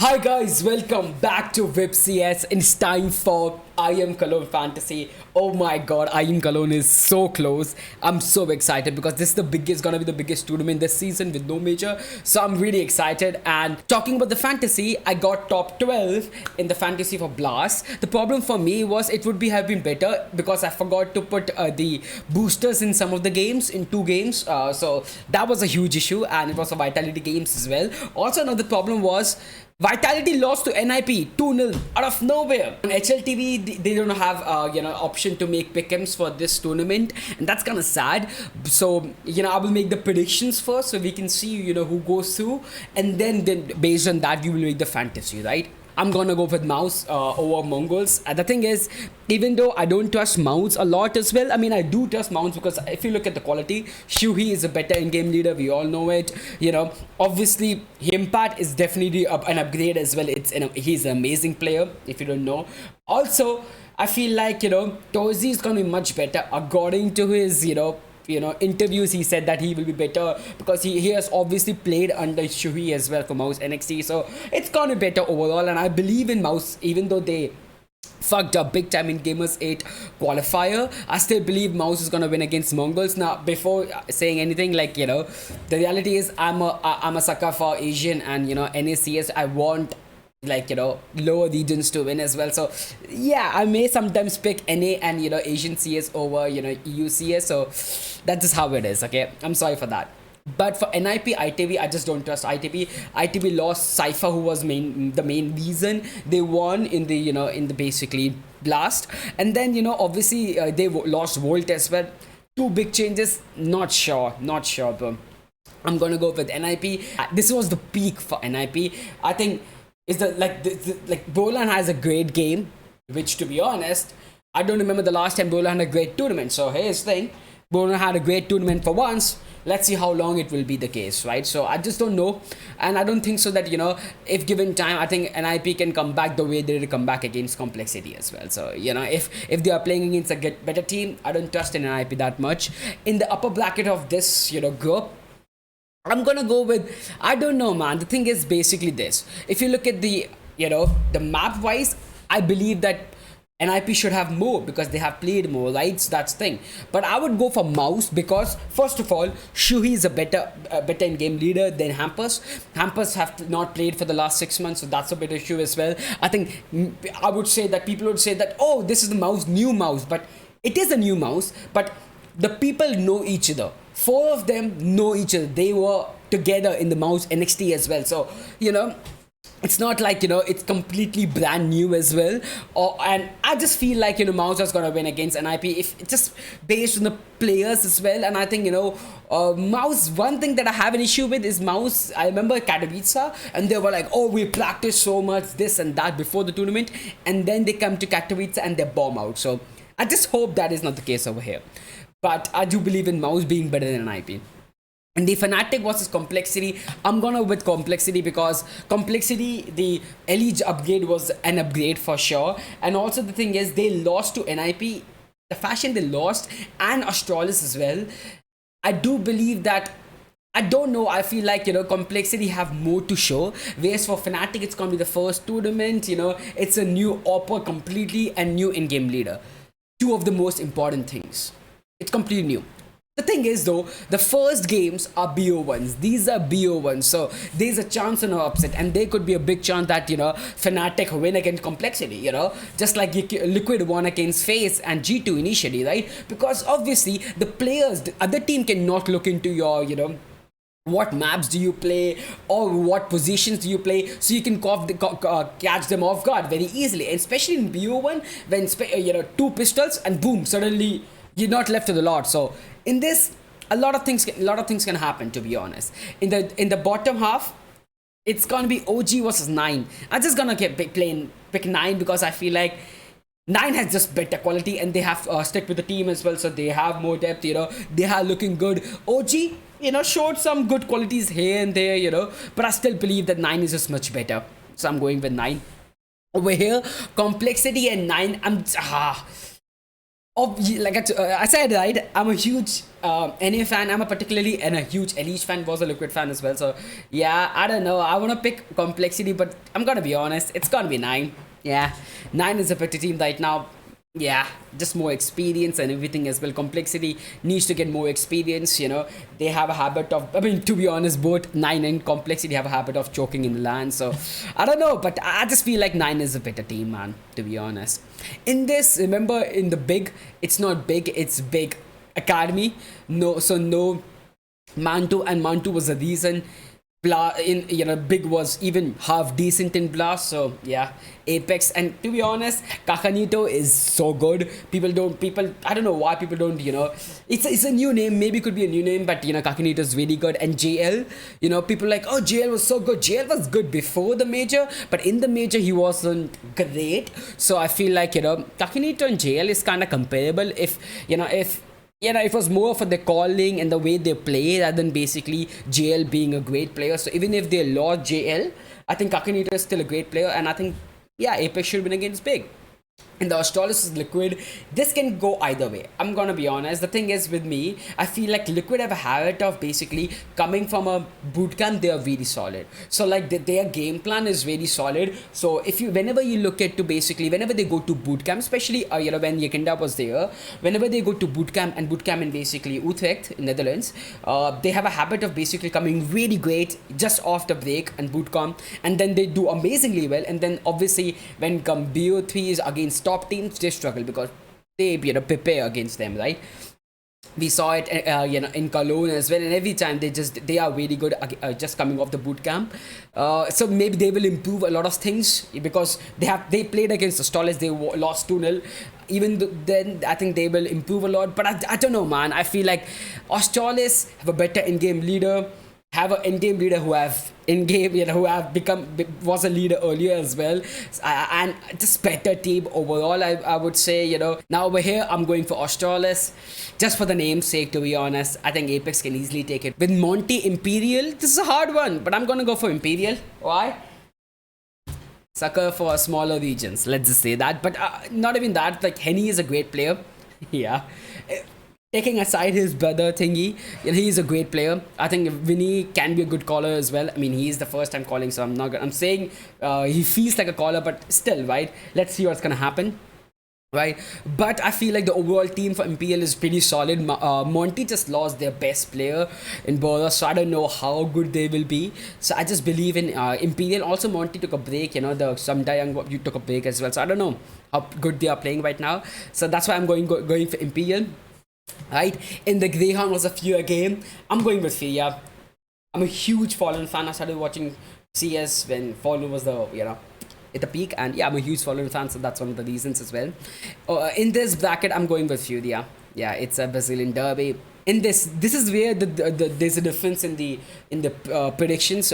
Hi guys, welcome back to VIP CS. It's time for Iem Cologne Fantasy. Oh my god, Iem Cologne is so close. I'm so excited because this is gonna be the biggest tournament this season with no major. So I'm really excited. And talking about the fantasy, I got top 12 in the fantasy for Blast. The problem for me was it would have been better because I forgot to put the boosters in some of the games, in 2 games. So that was a huge issue, and it was a vitality games as well. Also, another problem was Vitality lost to NIP 2-0 out of nowhere. On Hltv, they don't have option to make pickems for this tournament, and that's kind of sad. So I will make the predictions first, so we can see who goes through, and then based on that we will make the fantasy, right? I'm gonna go with mouse over Mongols. And the thing is, even though I don't trust mouse a lot as well, I mean I do trust mouse because if you look at the quality, Siuhy is a better in-game leader. We all know it. Obviously Himpat is definitely an upgrade as well. He's an amazing player. If you don't know, also I feel like Torzi is gonna be much better according to his interviews. He said that he will be better because he has obviously played under Siuhy as well for Mouse NXT, so it's gonna be better overall. And I believe in Mouse, even though they fucked up big time in Gamers 8 qualifier. I still believe Mouse is gonna win against Mongols. Now, before saying anything, the reality is I'm a sucker for Asian and NACS. I want lower regions to win as well. So yeah, I may sometimes pick NA and Asian CS over EU CS. So that's just how it is. Okay, I'm sorry for that. But for NIP ITV, I just don't trust ITV. ITV lost Cypher, who was the main reason they won in the in the basically Blast. And then obviously they lost Volt as well. Two big changes. Not sure, bro. I'm gonna go with NIP. This was the peak for NIP. I think is that Bolan has a great game, which to be honest, I don't remember the last time Bolan had a great tournament. So here's the thing, Bolan had a great tournament for once. Let's see how long it will be the case, right? So I just don't know, and I don't think so that if given time, I think NIP can come back the way they did come back against Complexity as well. So if they are playing against a better team, I don't trust in NIP that much. In the upper bracket of this group, I'm gonna go with, I don't know, man. The thing is basically this. If you look at the the map wise, I believe that NIP should have more because they have played more, right? So that's the thing. But I would go for Mouse because first of all, Siuhy is a better in-game leader than Hampus. Hampus have not played for the last 6 months, so that's a bit issue as well. I think I would say that people would say that, oh, this is the new mouse, but it is a new mouse, but the people know each other. 4 of them know each other. They were together in the Mouse NXT as well. So it's not like it's completely brand new as well. And I just feel like Mouse is gonna win against NIP if it's just based on the players as well. And I think Mouse, one thing that I have an issue with is Mouse. I remember Katowice, and they were like, oh, we practiced so much this and that before the tournament, and then they come to Katowice and they bomb out. So I just hope that is not the case over here. But I do believe in Mouse being better than IP. And the Fnatic versus Complexity, I'm gonna with Complexity because Complexity, the Elite upgrade was an upgrade for sure. And also the thing is, they lost to NIP, the fashion they lost, and Astralis as well. I do believe that, I don't know, I feel like Complexity have more to show, whereas for Fnatic it's gonna be the first tournament. It's a new opera completely and new in-game leader. Two of the most important things. It's completely new. The thing is though, the first games are BO1s. These are BO1s. So there's a chance of an upset, and there could be a big chance that Fnatic win against Complexity, just like Liquid won against FaZe and G2 initially, right? Because obviously the players, the other team cannot look into your what maps do you play or what positions do you play, so you can catch them off guard very easily. And especially in BO1, when 2 pistols and boom, suddenly you're not left to the lot. So in this, a lot of things can happen, to be honest. In the bottom half, it's gonna be OG versus 9. I'm just gonna pick 9 because I feel like 9 has just better quality, and they have stick with the team as well, so they have more depth. They are looking good. OG showed some good qualities here and there, but I still believe that 9 is just much better, so I'm going with 9. Over here, Complexity and 9, Like I said, right, I'm a huge NA fan. I'm a particularly and a huge Elite fan. Was a Liquid fan as well. So yeah, I don't know. I want to pick complexity, but I'm gonna be honest. It's gonna be nine. Yeah, nine is a better team right now. Yeah, just more experience and everything as well. Complexity needs to get more experience. They have a habit of. I mean, to be honest, both nine and complexity have a habit of choking in the land. So I don't know, but I just feel like nine is a better team, man. To be honest, in this, remember in the big, it's not big, it's big academy. No, so no Mantu, and Mantu was the reason. In big was even half decent in blast. So yeah, Apex, and to be honest, Kakanito is so good. People I don't know why people don't. It's a new name. Maybe it could be a new name, but Kakanito is really good. And JL, people like, oh, JL was so good. JL was good before the major, but in the major he wasn't great. So I feel like Kakanito and JL is kind of comparable. If it was more for the calling and the way they play rather than basically JL being a great player. So even if they lost JL, I think Kakanito is still a great player, and I think, yeah, Apex should win against Big. And the Astralis is Liquid. This can go either way. I'm gonna be honest. The thing is with me, I feel like Liquid have a habit of basically coming from a bootcamp. They are really solid. So like their game plan is really solid. So whenever you look at to basically whenever they go to bootcamp, especially when Yekinda was there, whenever they go to bootcamp in basically Utrecht in Netherlands, they have a habit of basically coming really great just off the break and bootcamp, and then they do amazingly well. And then obviously when come BO3s against top teams, they struggle because they prepare against them, right? We saw it in Cologne as well, and every time they are really good just coming off the boot camp. So maybe they will improve a lot of things because they played against Astralis, they lost 2-0. Then I think they will improve a lot, but I don't know, man. I feel like Astralis have a better in-game leader, have an in-game leader who have in-game, who have was a leader earlier as well, and just better team overall. I would say, now over here I'm going for Astralis, just for the name's sake. To be honest, I think Apex can easily take it. With Monty Imperial, this is a hard one, but I'm gonna go for Imperial. Why? Sucker for smaller regions, let's just say that. But not even that. Like, Henny is a great player. Yeah. Taking aside his brother thingy, he is a great player. I think Vinny can be a good caller as well. I mean, he is the first time calling, so I'm saying he feels like a caller, but still, right? Let's see what's gonna happen. Right, but I feel like the overall team for Imperial is pretty solid. Monty just lost their best player in Boros, so I don't know how good they will be. So I just believe in Imperial. Also, Monty took a break. The Samdayang you took a break as well. So I don't know how good they are playing right now. So that's why I'm going for Imperial. Right, in the Greyhound was a Furia game. I'm going with Furia. I'm a huge Fallen fan. I started watching CS when Fallen was at the peak, and yeah, I'm a huge Fallen fan, so that's one of the reasons as well. In this bracket, I'm going with Furia. Yeah, it's a Brazilian derby. In this is where there's a difference in the predictions,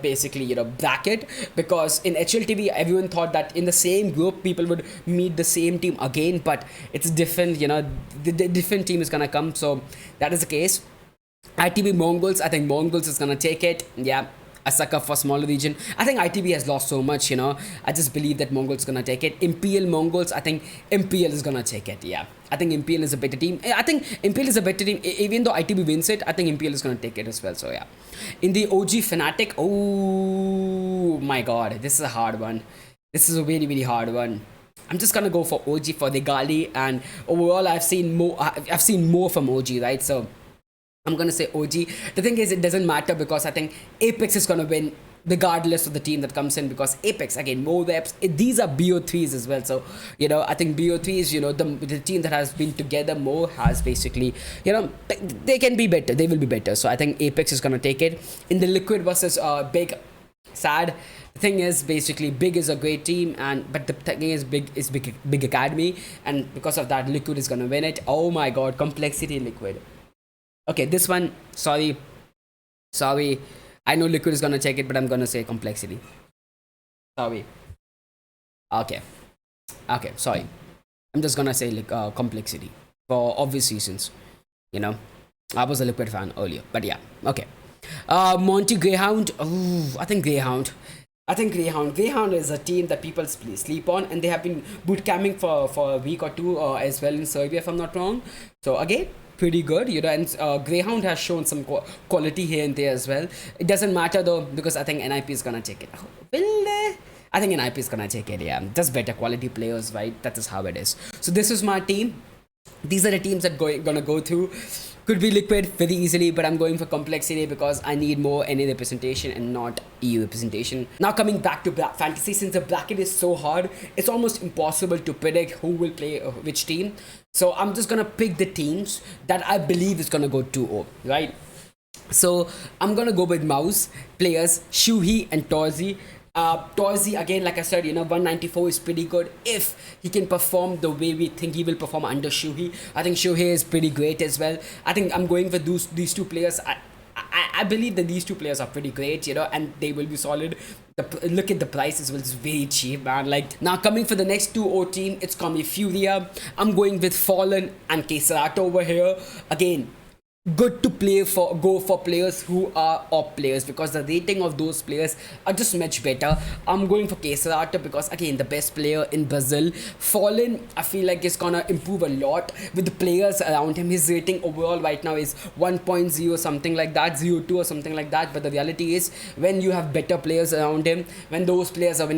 basically bracket, because in Hltv everyone thought that in the same group people would meet the same team again, but it's different. The different team is gonna come, so that is the case. ITV Mongols, I think Mongols is gonna take it. Yeah, a sucker for smaller region. I think ITV has lost so much, I just believe that Mongols gonna take it. Imperial Mongols, I think Imperial is gonna take it. Yeah, I think Imperial is a better team. I think Imperial is a better team. Even though ITV wins it, I think Imperial is gonna take it as well. So yeah, in the OG Fnatic, oh my god, this is a hard one. This is a really, really hard one. I'm just gonna go for OG for the Gali, and overall I've seen more from OG, right? So I'm gonna say OG. The thing is, it doesn't matter because I think Apex is gonna win regardless of the team that comes in, because Apex, again, more reps. These are BO3s as well, so I think BO3s, the team that has been together more has basically, they can be better. They will be better. So I think Apex is gonna take it. In the Liquid versus Big, sad. The thing is, basically, Big is a great team, but the thing is, Big Academy, and because of that, Liquid is gonna win it. Oh my god, complexity Liquid. Okay, this one, sorry. I know Liquid is gonna check it, but I'm gonna say complexity. Sorry. Okay, sorry. I'm just gonna say complexity for obvious reasons. I was a Liquid fan earlier, but yeah, okay. Monty Greyhound. Ooh, I think Greyhound. I think Greyhound is a team that people sleep on, and they have been boot camping for a week or two as well in Serbia, if I'm not wrong. So again, pretty good, and Greyhound has shown some quality here and there as well. It doesn't matter though, because I think NIP is gonna take it. Will they? I think NIP is gonna take it. Yeah, just better quality players, right? That is how it is. So this is my team. These are the teams that gonna go through. Could be liquid very easily, but I'm going for complexity because I need more NA representation and not EU representation. Now coming back to fantasy, since the bracket is so hard, it's almost impossible to predict who will play which team. So I'm just gonna pick the teams that I believe is gonna go 2-0, right? So I'm gonna go with mouse players siuhy and torzi. Torzi, again, like I said, 194 is pretty good if he can perform the way we think he will perform under siuhy. I think siuhy is pretty great as well. I think I'm going for these two players. I believe that these two players are pretty great, and they will be solid. Look at the price as well; it's very cheap, man. Like now, coming for the next 2-0 team, it's gonna be Furia. I'm going with Fallen and Kscerato over here. Again, good to go for players who are op players, because the rating of those players are just much better. I'm going for Kscerato because again, the best player in Brazil. Fallen, I feel like is gonna improve a lot with the players around him. His rating overall right now is 1.0 something like that, 0.2 or something like that. But the reality is, when you have better players around him, when those players are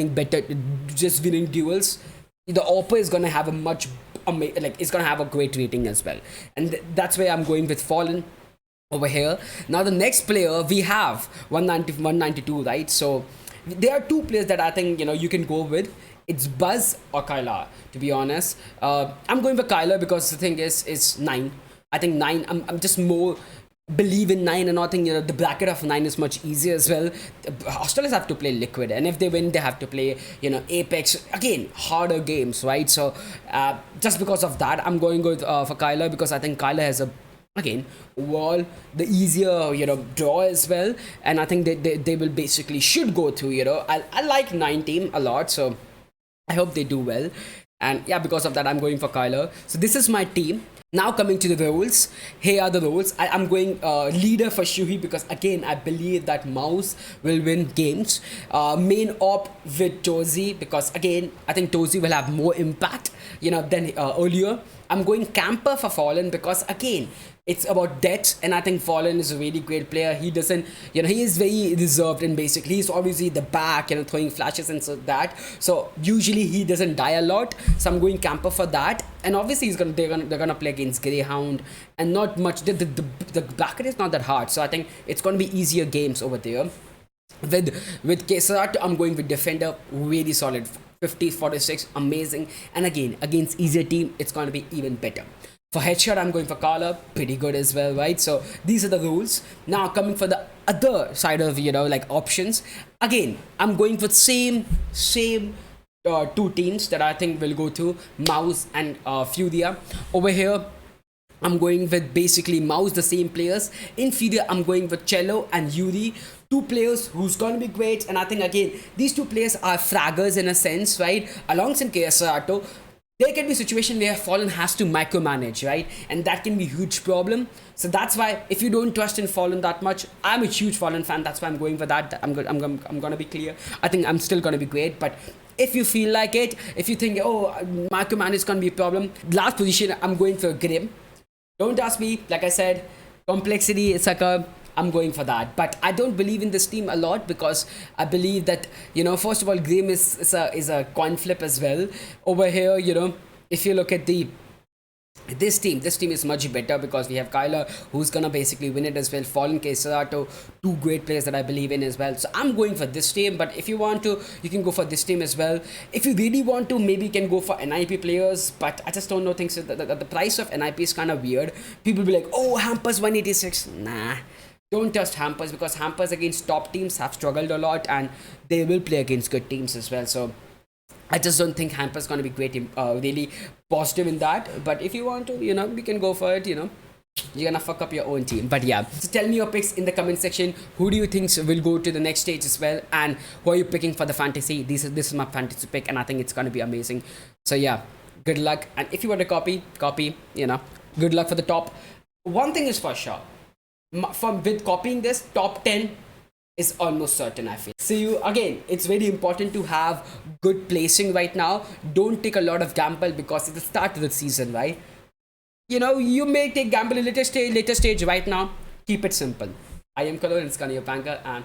just winning duels, the oppo is gonna have a much it's gonna have a great rating as well, and that's where I'm going with Fallen over here. Now the next player we have 190 192, right? So there are two players that I think you can go with. It's Buzz or Kylar, to be honest. I'm going for Kylar because the thing is, it's 9. I think 9, I'm just more believe in 9, and I think the bracket of 9 is much easier as well. Astralis have to play liquid, and if they win, they have to play Apex, again harder games, right? So just because of that, I'm going with for Kylar, because I think Kylar has again the easier draw as well, and I think they will basically should go through. I like 9 team a lot, so I hope they do well. And yeah, because of that, I'm going for Kylar. So this is my team. Now coming to the roles, here are the roles. I'm going leader for siuhy, because again, I believe that mouse will win games. Main op with torzi, because again, I think torzi will have more impact than earlier. I'm going camper for Fallen, because again, it's about death, and I think Fallen is a really great player. He doesn't, he is very reserved, and basically he's obviously the back, throwing flashes and so that. So usually he doesn't die a lot. So I'm going camper for that, and obviously they're gonna play against Greyhound, and not much. The bracket is not that hard, so I think it's gonna be easier games over there. With Kscerato, I'm going with defender, really solid. 50, 46, amazing. And again, against easier team, it's going to be even better. For headshot, I'm going for Kylar, pretty good as well, right? So these are the rules. Now coming for the other side of like options, again, I'm going for same two teams that I think will go to mouse and Furia. Over here, I'm going with basically mouse, the same players. In Furia, I'm going with Cello and Yuri, two players who's going to be great. And I think again, these two players are fraggers in a sense, right? Alongside Kscerato, there can be a situation where Fallen has to micromanage, right? And that can be a huge problem. So that's why, if you don't trust in Fallen that much, I'm a huge Fallen fan. That's why I'm going for that. I'm gonna be clear. I think I'm still gonna be great, but if you feel like it, if you think, oh, micromanage is gonna be a problem, last position, I'm going for Grim. Don't ask me, like I said, complexity, it's like I'm going for that. But I don't believe in this team a lot, because I believe that, first of all, Grim is a coin flip as well. Over here, if you look at this team is much better, because we have Kylar, who's gonna basically win it as well. Fallen, Kscerato, two great players that I believe in as well. So I'm going for this team, but if you want to, you can go for this team as well. If you really want to, maybe you can go for NIP players, but I just don't know things. The price of NIP is kind of weird. People be like, oh, Hampers 186. Nah, don't trust Hampers, because Hampers against top teams have struggled a lot, and they will play against good teams as well. So I just don't think Hamper's going to be great, really positive in that. But if you want to, we can go for it, You're going to fuck up your own team. But yeah, so tell me your picks in the comment section. Who do you think will go to the next stage as well? And who are you picking for the fantasy? This is my fantasy pick, and I think it's going to be amazing. So yeah, good luck. And if you want to copy, good luck for the top. One thing is for sure. With copying this, top 10 is almost certain, I feel. See you again. It's very important to have good placing right now. Don't take a lot of gamble because it's the start of the season, right? You know, you may take gamble in later stage right now. Keep it simple. I am Kylar and Kscerato, your banker, and